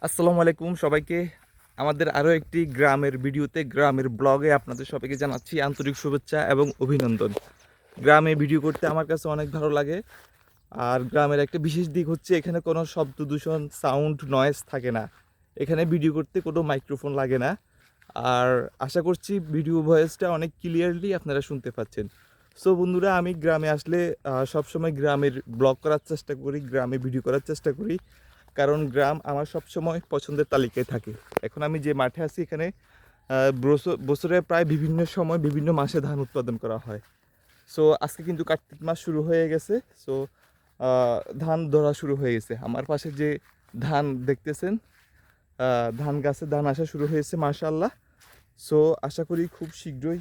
আসসালামু আলাইকুম সবাইকে। আমাদের আরও একটি গ্রামের ভিডিওতে, গ্রামের ব্লগে আপনাদের সবাইকে জানাচ্ছি আন্তরিক শুভেচ্ছা এবং অভিনন্দন। গ্রামে ভিডিও করতে আমার কাছে অনেক ভালো লাগে। আর গ্রামের একটা বিশেষ দিক হচ্ছে এখানে কোনো শব্দ দূষণ, সাউন্ড, নয়েজ থাকে না। এখানে ভিডিও করতে কোনো মাইক্রোফোন লাগে না। আর আশা করছি ভিডিও ভয়েসটা অনেক ক্লিয়ারলি আপনারা শুনতে পাচ্ছেন। সো বন্ধুরা, আমি গ্রামে আসলে সবসময় গ্রামের ব্লগ করার চেষ্টা করি, গ্রামে ভিডিও করার চেষ্টা করি, কারণ গ্রাম আমার সবসময় পছন্দের তালিকায় থাকে। এখন আমি যে মাঠে আছি এখানে বছরে প্রায় বিভিন্ন সময় বিভিন্ন মাসে ধান উৎপাদন করা হয়। সো আজকে কিন্তু কার্তিক মাস শুরু হয়ে গেছে। সো ধান ধরা শুরু হয়ে গেছে। আমার পাশে যে ধান দেখতেছেন, ধান গাছে ধান আসা শুরু হয়েছে মাশাআল্লাহ। সো আশা করি খুব শীঘ্রই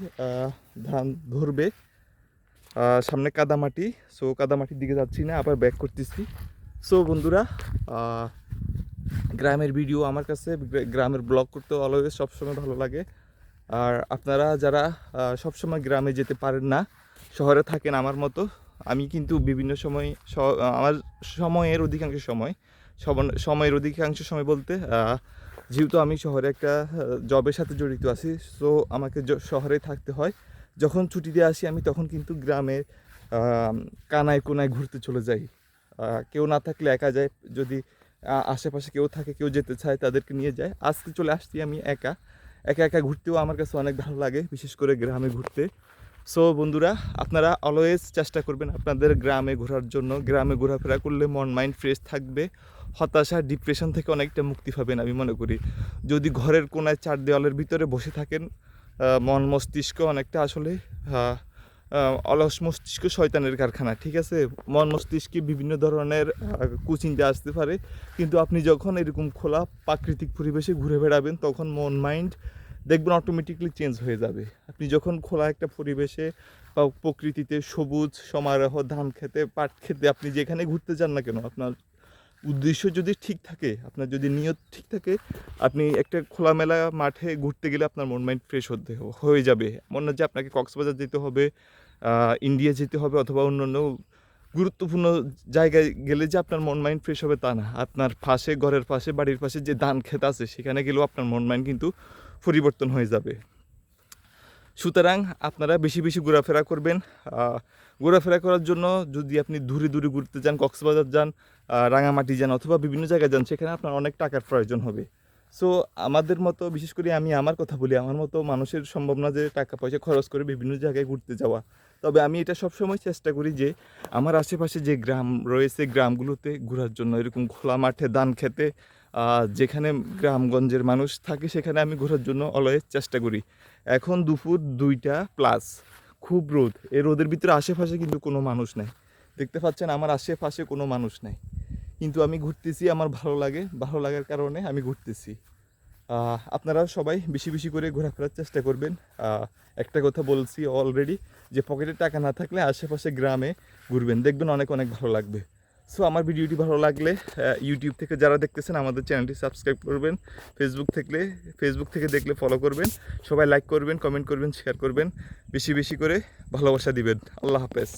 ধান ধরবে। সামনে কাদামাটি, সো কাদামাটির দিকে যাচ্ছি না, আবার ব্যাক করতেছি। সো বন্ধুরা, গ্রামের ভিডিও আমার কাছে, গ্রামের ব্লগ করতে অলওয়েজ সবসময় ভালো লাগে। আর আপনারা যারা সবসময় গ্রামে যেতে পারেন না, শহরে থাকেন আমার মতো, আমি কিন্তু বিভিন্ন সময় আমার সময়ের অধিকাংশ সময়ের অধিকাংশ সময় বলতে যেহেতু আমি শহরে একটা জবের সাথে জড়িত আছি, সো আমাকে শহরে থাকতে হয়। যখন ছুটিতে আসি আমি তখন কিন্তু গ্রামের কানায় কোনায় ঘুরতে চলে যাই। কেউ না থাকলে একা যায়, যদি আশেপাশে কেউ থাকে, কেউ যেতে চায়, তাদেরকে নিয়ে যায়। আজকে চলে আসছি আমি একা একা একা ঘুরতেও আমার কাছে অনেক ভালো লাগে, বিশেষ করে গ্রামে ঘুরতে। সো বন্ধুরা, আপনারা অলওয়েজ চেষ্টা করবেন আপনাদের গ্রামে ঘোরার জন্য। গ্রামে ঘোরাফেরা করলে মন মাইন্ড ফ্রেশ থাকবে, হতাশা ডিপ্রেশন থেকে অনেকটা মুক্তি পাবেন আমি মনে করি। যদি ঘরের কোনায় চার দেওয়ালের ভিতরে বসে থাকেন, মন মস্তিষ্ক অনেকটা আসলে অলস মস্তিষ্ক শয়তানের কারখানা, ঠিক আছে। মন মস্তিষ্কে বিভিন্ন ধরনের কুচিন্তা আসতে পারে, কিন্তু আপনি যখন এরকম খোলা প্রাকৃতিক পরিবেশে ঘুরে বেড়াবেন তখন মন মাইন্ড দেখবেন অটোমেটিকলি চেঞ্জ হয়ে যাবে। আপনি যখন খোলা একটা পরিবেশে বা প্রকৃতিতে সবুজ সমারোহ, ধান খেতে, পাট খেতে, আপনি যেখানে ঘুরতে যান না কেন, আপনার উদ্দেশ্য যদি ঠিক থাকে, আপনার যদি নিয়ত ঠিক থাকে, আপনি একটা খোলামেলা মাঠে ঘুরতে গেলে আপনার মন মাইন্ড ফ্রেশ হয়ে যাবে। মনে হয় যে আপনাকে কক্সবাজার যেতে হবে, ইন্ডিয়া যেতে হবে, অথবা অন্যান্য গুরুত্বপূর্ণ জায়গায় গেলে যে আপনার মন মাইন্ড ফ্রেশ হবে তা না। আপনার পাশে, ঘরের পাশে, বাড়ির পাশে যে ধান ক্ষেত আছে সেখানে গেলেও আপনার মন মাইন্ড কিন্তু পরিবর্তন হয়ে যাবে। সুতরাং আপনারা বেশি বেশি ঘোরাফেরা করবেন। ঘোরাফেরা করার জন্য যদি আপনি দূরে দূরে ঘুরতে যান, কক্সবাজার যান, রাঙামাটি যান, অথবা বিভিন্ন জায়গায় যান, সেখানে আপনার অনেক টাকার প্রয়োজন হবে। সো আমাদের মতো, বিশেষ করে আমি আমার কথা বলি, আমার মতো মানুষের সম্ভব না যে টাকা পয়সা খরচ করে বিভিন্ন জায়গায় ঘুরতে যাওয়া। তবে আমি এটা সবসময় চেষ্টা করি যে আমার আশেপাশে যে গ্রাম রয়েছে গ্রামগুলোতে ঘোরার জন্য, এরকম খোলা মাঠে ধান খেতে যেখানে গ্রামগঞ্জের মানুষ থাকে সেখানে আমি ঘোরার জন্য অলওয়েজ চেষ্টা করি। এখন দুপুর 2টা+, খুব রোদ। এই রোদের ভিতরে আশেপাশে কিন্তু কোনো মানুষ নেই, দেখতে পাচ্ছেন আমার আশেপাশে কোনো মানুষ নেই, কিন্তু আমি ঘুরতেছি, আমার ভালো লাগে, ভালো লাগার কারণে আমি ঘুরতেছি। আপনারা সবাই বেশি বেশি করে ঘোরাফেরার চেষ্টা করবেন। একটা কথা বলছি অলরেডি, যে পকেটে টাকা না থাকলে আশেপাশে গ্রামে ঘুরবেন, দেখবেন অনেক অনেক ভালো লাগবে। সো আমার ভিডিওটি ভালো লাগলে ইউটিউব থেকে যারা দেখতেছেন আমাদের চ্যানেলটি সাবস্ক্রাইব করবেন, ফেসবুক থেকে দেখলে ফলো করবেন, সবাই লাইক করবেন, কমেন্ট করবেন, শেয়ার করবেন, বেশি বেশি করে ভালোবাসা দিবেন। আল্লাহ হাফেজ।